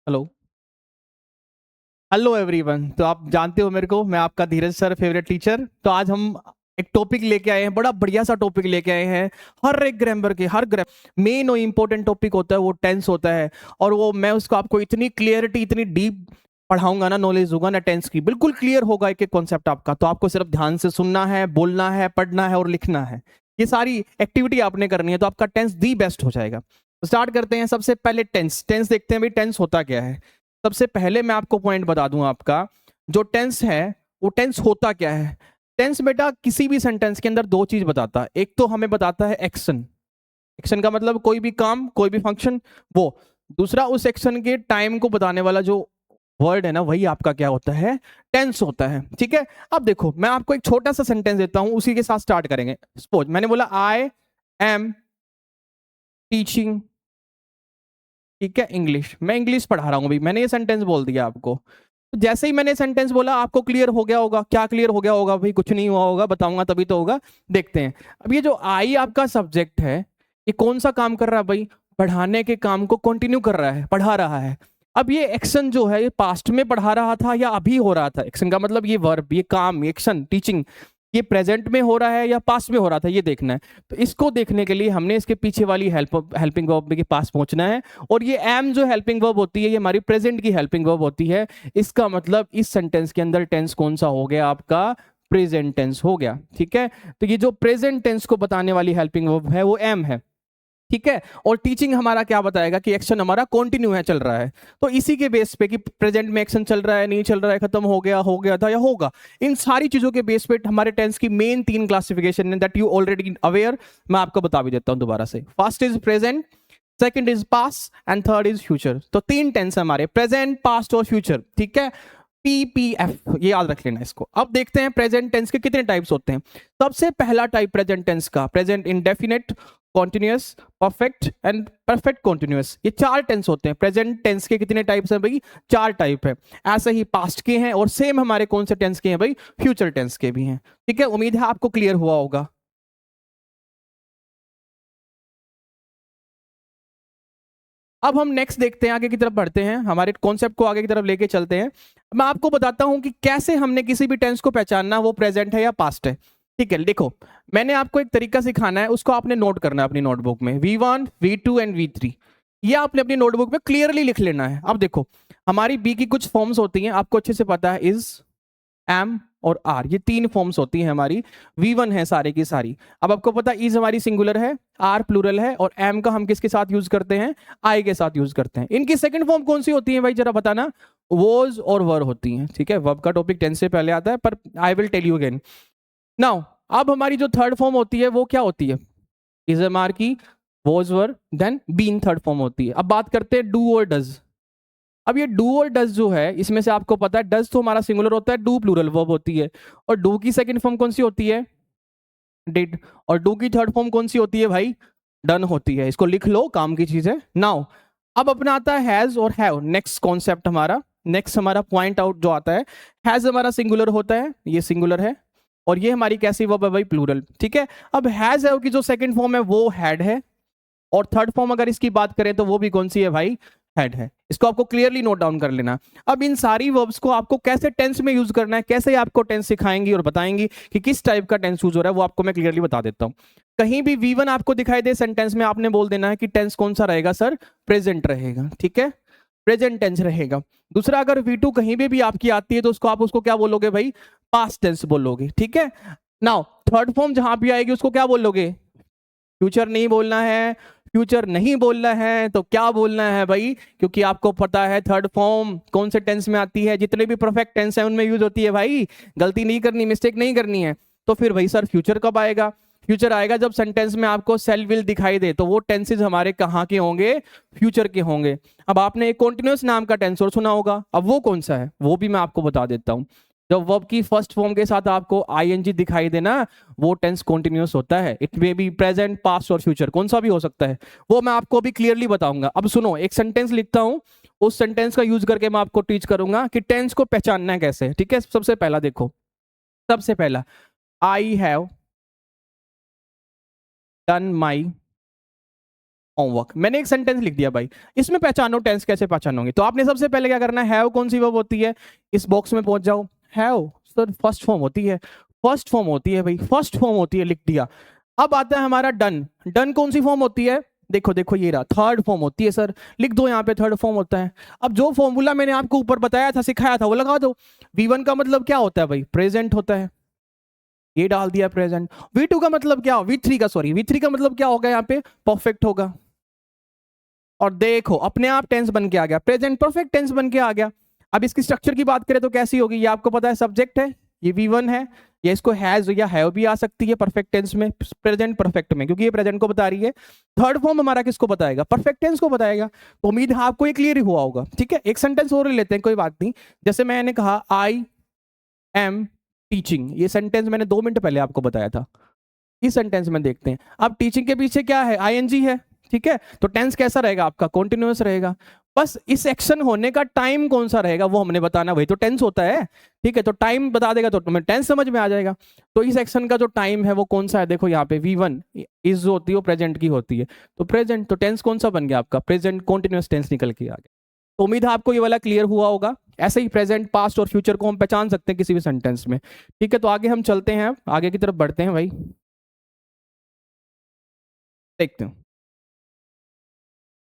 Hello. Hello everyone. तो आप जानते हो मेरे को, मैं आपका धीरज सर फेवरेट टीचर। तो आज हम एक टॉपिक लेके आए हैं, बड़ा बढ़िया सा टॉपिक लेके आए हैं। हर एक ग्रामर के हर मेन और इम्पोर्टेंट टॉपिक होता है वो टेंस होता है। और वो मैं उसको आपको इतनी क्लियरिटी इतनी डीप पढ़ाऊंगा ना, नॉलेज होगा ना टेंस की, बिल्कुल क्लियर होगा एक एक कॉन्सेप्ट आपका। तो आपको सिर्फ ध्यान से सुनना है, बोलना है, पढ़ना है और लिखना है। ये सारी एक्टिविटी आपने करनी है तो आपका टेंस दी बेस्ट हो जाएगा। तो स्टार्ट करते हैं। सबसे पहले टेंस टेंस देखते हैं भाई, टेंस होता क्या है। सबसे पहले मैं आपको पॉइंट बता दूं, आपका जो टेंस है वो टेंस होता क्या है। टेंस बेटा किसी भी सेंटेंस के अंदर दो चीज बताता है। एक तो हमें बताता है एक्शन, एक्शन का मतलब कोई भी काम कोई भी फंक्शन वो। दूसरा उस एक्शन के टाइम को बताने वाला जो वर्ड है ना, वही आपका क्या होता है, टेंस होता है। ठीक है। अब देखो मैं आपको एक छोटा सा सेंटेंस देता हूं, उसी के साथ स्टार्ट करेंगे। सपोज मैंने बोला आई एम टीचिंग, ठीक है, इंग्लिश। मैं इंग्लिश पढ़ा रहा हूं अभी, मैंने ये सेंटेंस बोल दिया आपको। तो जैसे ही मैंने सेंटेंस बोला आपको क्लियर हो गया होगा। क्या क्लियर हो गया होगा भाई? कुछ नहीं हुआ होगा, बताऊंगा तभी तो होगा। देखते हैं। अब ये जो आई आपका सब्जेक्ट है, ये कौन सा काम कर रहा है भाई? पढ़ाने के काम को कंटिन्यू कर रहा है, पढ़ा रहा है। अब ये एक्शन जो है, ये पास्ट में पढ़ा रहा था या अभी हो रहा था? एक्शन का मतलब ये वर्ब, ये काम, एक्शन, टीचिंग, ये प्रेजेंट में हो रहा है या पास्ट में हो रहा था, ये देखना है। तो इसको देखने के लिए हमने इसके पीछे वाली हेल्पिंग वर्ब के पास पहुंचना है। और ये एम जो हेल्पिंग वर्ब होती है, ये हमारी प्रेजेंट की हेल्पिंग वर्ब होती है। इसका मतलब इस सेंटेंस के अंदर टेंस कौन सा हो गया आपका? प्रेजेंट टेंस हो गया। ठीक है। तो ये जो प्रेजेंट टेंस को बताने वाली हेल्पिंग वर्ब है वो एम है। ठीक है। और टीचिंग हमारा क्या बताएगा कि एक्शन हमारा कंटिन्यू है, चल रहा है। तो इसी के बेस पे कि प्रेजेंट में एक्शन चल रहा है, नहीं चल रहा है, खत्म हो गया था या होगा, इन सारी चीजों के बेस पे हमारे टेंस की मेन तीन क्लासिफिकेशन है, दैट यू ऑलरेडी अवेयर। मैं आपको बता भी देता हूं दोबारा से। First is present, second is past and third is future. तो तीन टेंस है हमारे, प्रेजेंट, पास्ट और फ्यूचर। ठीक है। पीपीएफ, ये याद रख लेना इसको। अब देखते हैं प्रेजेंट टेंस के कितने टाइप्स होते हैं। सबसे पहला टाइप प्रेजेंट टेंस का, present indefinite, continuous, perfect and perfect continuous. ये चार टेंस होते हैं। प्रेजेंट टेंस के कितने टाइप्स हैं भाई? चार टाइप है। ऐसे ही पास्ट के हैं और सेम हमारे कौन से टेंस के हैं भाई? फ्यूचर टेंस के भी हैं। ठीक है। उम्मीद है आपको क्लियर हुआ होगा। अब हम नेक्स्ट देखते हैं, आगे की तरफ बढ़ते हैं, हमारे कॉन्सेप्ट को आगे की तरफ लेके चलते हैं। मैं आपको बताता हूं कि कैसे हमने किसी भी टेंस को पहचानना, वो प्रेजेंट है या पास्ट है। ठीक है। देखो मैंने आपको एक तरीका सिखाना है, उसको आपने नोट करना है अपनी नोटबुक में। V1, V2 एंड V3, ये आपने अपनी नोटबुक में क्लियरली लिख लेना है। अब देखो हमारी बी की कुछ फॉर्म्स होती हैं, आपको अच्छे से पता है, इज, एम और आर, ये तीन फॉर्म्स होती हैं हमारी। V1 है सारे की सारी। अब आपको पता इज हमारी सिंगुलर है, आर प्लूरल है, और एम का हम किसके साथ यूज करते हैं? आई के साथ यूज करते हैं। इनकी सेकंड फॉर्म कौन सी होती है भाई, जरा बताना? वोज और वर होती हैं। ठीक है। वर्ब का टॉपिक टेंस से पहले आता है, पर I will tell you again now. अब हमारी जो थर्ड फॉर्म होती है वो क्या होती है? इज एम आर की, was were, then been third form होती है। अब बात करते हैं डू और डज। अब ये डू और डज जो है, इसमें से आपको पता है डज तो हमारा सिंगुलर होता है, डू प्लूरल वर्ब होती है। और डू की सेकंड फॉर्म कौन सी होती है? डिड। और डू की थर्ड फॉर्म कौन सी होती है भाई? डन होती है। इसको लिख लो, काम की चीज है। नाउ अब अपना आता है हैज और हैव। नेक्स्ट कॉन्सेप्ट हमारा, नेक्स्ट हमारा पॉइंट आउट जो आता है, हैज हमारा सिंगुलर होता है, ये सिंगुलर है। और ये हमारी कैसी वर्ब है भाई? प्लूरल। ठीक है। अब हैज हैव की जो सेकंड फॉर्म है वो हैड है। और थर्ड फॉर्म अगर इसकी बात करें तो वो भी कौन सी है भाई? हेड है। इसको आपको क्लियरली नोट डाउन कर लेना। अब इन सारी वर्ब्स को आपको कैसे टेंस में यूज करना है, कैसे आपको टेंस सिखाएंगी और बताएंगी कि किस टाइप का टेंस यूज हो रहा है, वो आपको मैं क्लियरली बता देता हूं। कहीं भी V1 आपको दिखाई दे सेंटेंस में, आपने बोल देना है कि टेंस कौन सा रहेगा सर? प्रेजेंट रहेगा। ठीक है। प्रेजेंट टेंस रहेगा। दूसरा अगर V2 कहीं भी आपकी आती है तो उसको आप उसको क्या बोलोगे भाई? पास्ट टेंस बोलोगे। ठीक है। नाउ थर्ड फॉर्म जहां भी आएगी उसको क्या बोलोगे? फ्यूचर नहीं बोलना है। फ्यूचर नहीं बोलना है तो क्या बोलना है भाई? क्योंकि आपको पता है थर्ड फॉर्म कौन से टेंस में आती है, जितने भी परफेक्ट टेंस है उनमें यूज होती है भाई। गलती नहीं करनी, मिस्टेक नहीं करनी है। तो फिर भाई सर फ्यूचर कब आएगा? फ्यूचर आएगा जब सेंटेंस में आपको सेल विल दिखाई दे, तो वो टेंसेज हमारे कहाँ के होंगे? फ्यूचर के होंगे। अब आपने एक कॉन्टिन्यूअस नाम का टेंस और सुना होगा, अब वो कौन सा है वो भी मैं आपको बता देता हूँ। जब वर्ब की फर्स्ट फॉर्म के साथ आपको आईएनजी दिखाई देना, वो टेंस कॉन्टिन्यूअस होता है। It may be present, past और फ्यूचर, कौन सा भी हो सकता है। वो मैं आपको अभी क्लियरली बताऊंगा। अब सुनो, एक सेंटेंस लिखता हूं, उस सेंटेंस का यूज करके मैं आपको टीच करूंगा कि टेंस को पहचानना है कैसे। ठीक है। सबसे पहला देखो, सबसे पहला, I have done my homework. मैंने एक सेंटेंस लिख दिया भाई, इसमें पहचानो टेंस कैसे पहचानोगे। तो आपने सबसे पहले क्या करना है, हैव कौन सी वर्ब होती है, इस बॉक्स में पहुंच जाओ। हैव सर फर्स्ट फॉर्म होती है, फर्स्ट फॉर्म होती है भाई, फर्स्ट फॉर्म होती है, लिख दिया। अब आता है हमारा डन। डन कौन सी फॉर्म होती है, देखो देखो ये रहा, थर्ड फॉर्म होती है सर, लिख दो यहाँ पे थर्ड फॉर्म होता है। अब जो फॉर्मूला मैंने आपको ऊपर बताया था, सिखाया था, वो लगा दो। V1 का मतलब क्या होता है भाई, प्रेजेंट होता है, ये डाल दिया प्रेजेंट। V2 का मतलब क्या, V3 का सॉरी, V3 का मतलब क्या होगा यहाँ पे, परफेक्ट होगा। और देखो अपने आप टेंस बन के आ गया, प्रेजेंट परफेक्ट टेंस बन के आ गया। अब इसकी स्ट्रक्चर की बात करें तो कैसी होगी, ये आपको पता है, सब्जेक्ट है, ये V1 है, या इसको हैज या हैव भी आ सकती है परफेक्ट टेंस में, प्रेजेंट परफेक्ट में, क्योंकि ये प्रेजेंट को बता रही है। थर्ड फॉर्म हमारा किसको बताएगा, परफेक्ट टेंस को बताएगा। तो उम्मीद है आपको ये क्लियर हुआ होगा। ठीक है, एक सेंटेंस और लेते हैं, कोई बात नहीं। जैसे मैंने कहा आई एम टीचिंग, ये सेंटेंस मैंने 2 मिनट पहले आपको बताया था। इस सेंटेंस में देखते हैं, अब टीचिंग के पीछे क्या है, आईएनजी है। ठीक है, तो टेंस कैसा रहेगा आपका, कॉन्टिन्यूअस रहेगा। बस इस एक्शन होने का टाइम कौन सा रहेगा वो हमने बताना, वही तो टेंस होता है। ठीक है, तो टाइम बता देगा तो तुम्हें टेंस समझ में आ जाएगा। तो इस एक्शन का जो टाइम है वो कौन सा है, देखो यहाँ पे V1 इज जो होती है वो प्रेजेंट की होती है, तो प्रेजेंट, तो टेंस कौन सा बन गया आपका, प्रेजेंट कॉन्टिन्यूअस टेंस निकल के आ गया। तो उम्मीद है आपको ये वाला क्लियर हुआ होगा। ऐसे ही प्रेजेंट, पास्ट और फ्यूचर को हम पहचान सकते हैं किसी भी सेंटेंस में। ठीक है, तो आगे हम चलते हैं, आगे की तरफ बढ़ते हैं भाई, देखते हैं।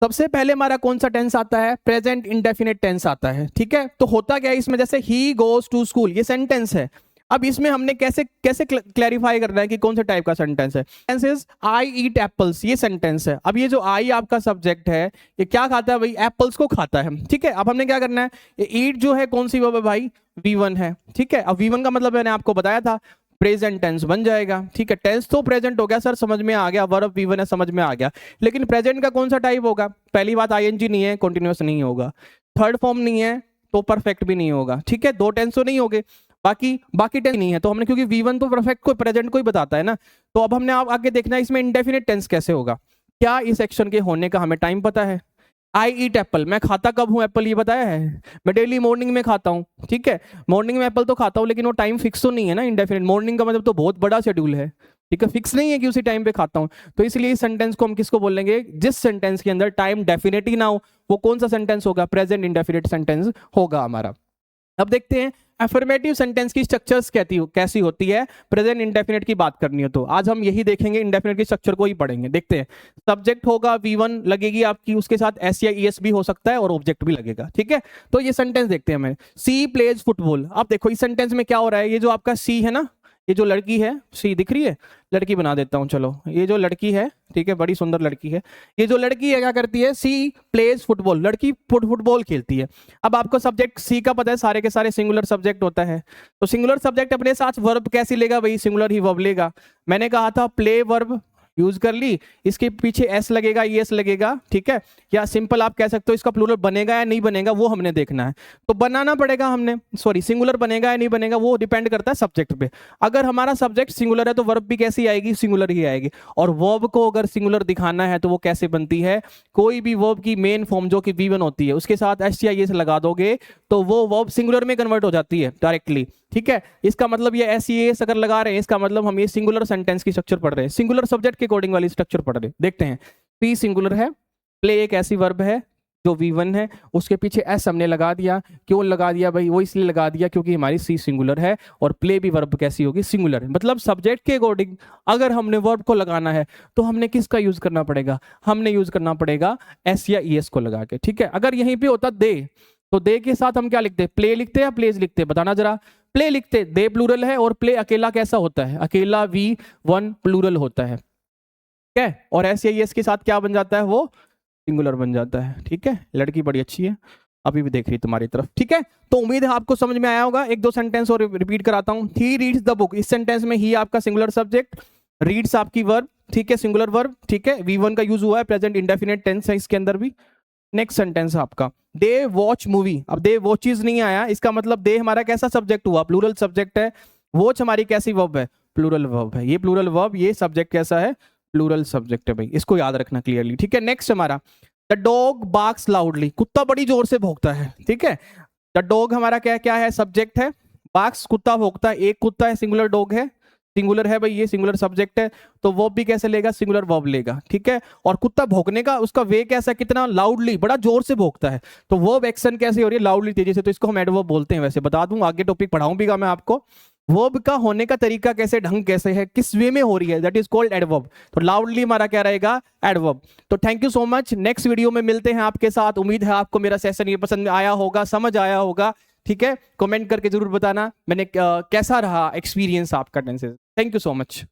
सबसे पहले हमारा कौन सा टेंस आता है, प्रेजेंट इंडेफिनिट टेंस आता है। ठीक है, तो होता क्या है इसमें, जैसे ही गोज टू स्कूल, ये सेंटेंस है। अब इसमें हमने कैसे कैसे क्लैरिफाई करना है कि कौन से टाइप का सेंटेंस है। सेंटेंस आई ईट एप्पल्स, ये सेंटेंस है। अब ये जो आई आपका सब्जेक्ट है, ये क्या खाता है भाई, एप्पल्स को खाता है। ठीक है, अब हमने क्या करना है, ये ईट जो है कौन सी वर्ब है भाई, V1 है। ठीक है, अब V1 का मतलब मैंने आपको बताया था, प्रेजेंट टेंस बन जाएगा। ठीक है, टेंस तो प्रेजेंट हो गया सर, समझ में आ गया, वर्ब V1 है, समझ में आ गया। लेकिन प्रेजेंट का कौन सा टाइप होगा, पहली बात आईएनजी नहीं है, कॉन्टिन्यूअस नहीं होगा, थर्ड फॉर्म नहीं है, तो परफेक्ट भी नहीं होगा। ठीक है, 2 टेंस तो नहीं होंगे, बाकी बाकी टेंस नहीं है। तो हमने, क्योंकि V1 तो परफेक्ट को प्रेजेंट को ही बताता है ना, तो अब हमने आगे देखना है इसमें इंडेफिनिट टेंस कैसे होगा। क्या इस एक्शन के होने का हमें टाइम पता है, आई ईट एप्पल, मैं खाता कब हूँ एप्पल, ये बताया है, मैं डेली मॉर्निंग में खाता हूँ। ठीक है, मॉर्निंग में एप्पल तो खाता हूँ, लेकिन वो टाइम फिक्स तो नहीं है ना, इंडेफिनिट। मॉर्निंग का मतलब तो बहुत बड़ा शेड्यूल है। ठीक है, फिक्स नहीं है कि उसी टाइम पे खाता हूँ। तो इसलिए इस सेंटेंस को हम किसको बोलेंगे, जिस सेंटेंस के अंदर टाइम डेफिनेट ही ना हो, वो कौन सा सेंटेंस होगा, प्रेजेंट इंडेफिनिट सेंटेंस होगा हमारा। अब देखते हैं अफर्मेटिव सेंटेंस की स्ट्रक्चर्स कैसी होती है, प्रेजेंट इंडेफिनिट की बात करनी हो तो आज हम यही देखेंगे, इंडेफिनिट की स्ट्रक्चर को ही पढ़ेंगे। देखते हैं, सब्जेक्ट होगा V1 लगेगी आपकी, उसके साथ S या ES भी हो सकता है, और ऑब्जेक्ट भी लगेगा। ठीक है, तो ये सेंटेंस देखते हैं हमें, सी प्लेज फुटबॉल। अब देखो इस सेंटेंस में क्या हो रहा है, ये जो आपका सी है ना, ये जो लड़की है, सी दिख रही है, लड़की बना देता हूं चलो, ये जो लड़की है, ठीक है, बड़ी सुंदर लड़की है, ये जो लड़की है क्या करती है, सी प्लेज फुटबॉल, लड़की फुटबॉल खेलती है। अब आपको सब्जेक्ट सी का पता है, सारे के सारे सिंगुलर सब्जेक्ट होता है, तो सिंगुलर सब्जेक्ट अपने साथ वर्ब कैसी लेगा भाई, सिंगुलर ही वर्ब लेगा। मैंने कहा था प्ले वर्ब यूज कर ली, इसके पीछे एस लगेगा, ES लगेगा। ठीक है, या सिंपल आप कह सकते हो इसका प्लूरल बनेगा या नहीं बनेगा, वो हमने देखना है। तो बनाना पड़ेगा हमने, सॉरी सिंगुलर बनेगा या नहीं बनेगा वो डिपेंड करता है सब्जेक्ट पे। अगर हमारा सब्जेक्ट सिंगुलर है तो वर्ब भी कैसी आएगी, सिंगुलर ही आएगी। और वर्ब को अगर सिंगुलर दिखाना है तो वो कैसे बनती है, कोई भी वर्ब की मेन फॉर्म जो कि V1 होती है, उसके साथ S या ES लगा दोगे तो वो वर्ब सिंगुलर में कन्वर्ट हो जाती है डायरेक्टली। ठीक है, इसका मतलब ये S ES अगर लगा रहे हैं, इसका मतलब हम ये सिंगुलर सेंटेंस की स्ट्रक्चर पढ़ रहे हैं, सिंगुलर सब्जेक्ट के अकॉर्डिंग वाली स्ट्रक्चर पढ़ रहे हैं। देखते हैं, P सिंगुलर है, प्ले एक ऐसी वर्ब है जो V1 है, उसके पीछे S हमने लगा दिया। क्यों लगा दिया भाई, वो इसलिए लगा दिया क्योंकि हमारी C सिंगुलर है, और प्ले भी वर्ब कैसी होगी, सिंगुलर है। मतलब सब्जेक्ट के अकॉर्डिंग अगर हमने वर्ब को लगाना है तो हमने किसका यूज करना पड़ेगा, हमने यूज करना पड़ेगा S या ES को लगा के। ठीक है, अगर यहीं पे होता दे, तो दे के साथ हम क्या लिखते, प्ले लिखते या प्लेज लिखते, बताना जरा। प्ले लिखते, दे प्लूरल है, और प्ले अकेला कैसा होता है, अकेला V1 प्लूरल होता है। ठीक है, और S या ES के साथ क्या बन जाता है, वो सिंगुलर बन जाता है। ठीक है, लड़की बड़ी अच्छी है, अभी भी देख रही तुम्हारी तरफ। ठीक है, तो उम्मीद है आपको समझ में आया होगा। 1-2 सेंटेंस और रिपीट कराता हूं। ही रीड्स द बुक, इस सेंटेंस में ही आपका सिंगुलर सब्जेक्ट, रीड्स आपकी वर्ब, ठीक है, सिंगुलर वर्ब। ठीक है, V1 का यूज हुआ है, प्रेजेंट इंडेफिनिट टेंस है इसके अंदर भी। नेक्स्ट सेंटेंस आपका, दे वॉच मूवी। अब दे वॉचेस नहीं आया, इसका मतलब दे हमारा कैसा सब्जेक्ट हुआ, प्लूरल सब्जेक्ट है। वॉच हमारी कैसी वर्ब है, प्लूरल वर्ब है। ये प्लूरल वर्ब, ये सब्जेक्ट कैसा है, प्लूरल सब्जेक्ट है भाई, इसको याद रखना क्लियरली। ठीक है, नेक्स्ट हमारा, द डॉग बार्क्स लाउडली, कुत्ता बड़ी जोर से भौंकता है। ठीक है, द डॉग हमारा क्या क्या है, सब्जेक्ट है, बार्क्स कुत्ता भौंकता है, एक कुत्ता है, सिंगुलर डॉग है। सिंगुलर है भाई, ये सिंगुलर सब्जेक्ट है, तो वर्ब भी कैसे लेगा, सिंगुलर वर्ब लेगा, ठीक है। और कुत्ता भौंकने का उसका वे कैसा, कितना लाउडली, बड़ा जोर से भौंकता है, तो वर्ब एक्शन कैसे हो रही है, लाउडली, तेजी से, तो इसको हम एडवर्ब बोलते हैं। वैसे बता दूं, आगे टॉपिक पढ़ाऊंगा मैं आपको, वर्ब का होने का तरीका कैसे, ढंग कैसे है, किस वे में हो रही है, दैट इज कॉल्ड एडवर्ब। तो लाउडली हमारा क्या रहेगा, एडवर्ब। तो thank you so much, next video में मिलते हैं आपके साथ। उम्मीद है आपको मेरा सेशन ये पसंद आया होगा, समझ आया होगा, ठीक है। कमेंट करके जरूर बताना मैंने कैसा रहा एक्सपीरियंस आपका tenses. Thank you so much.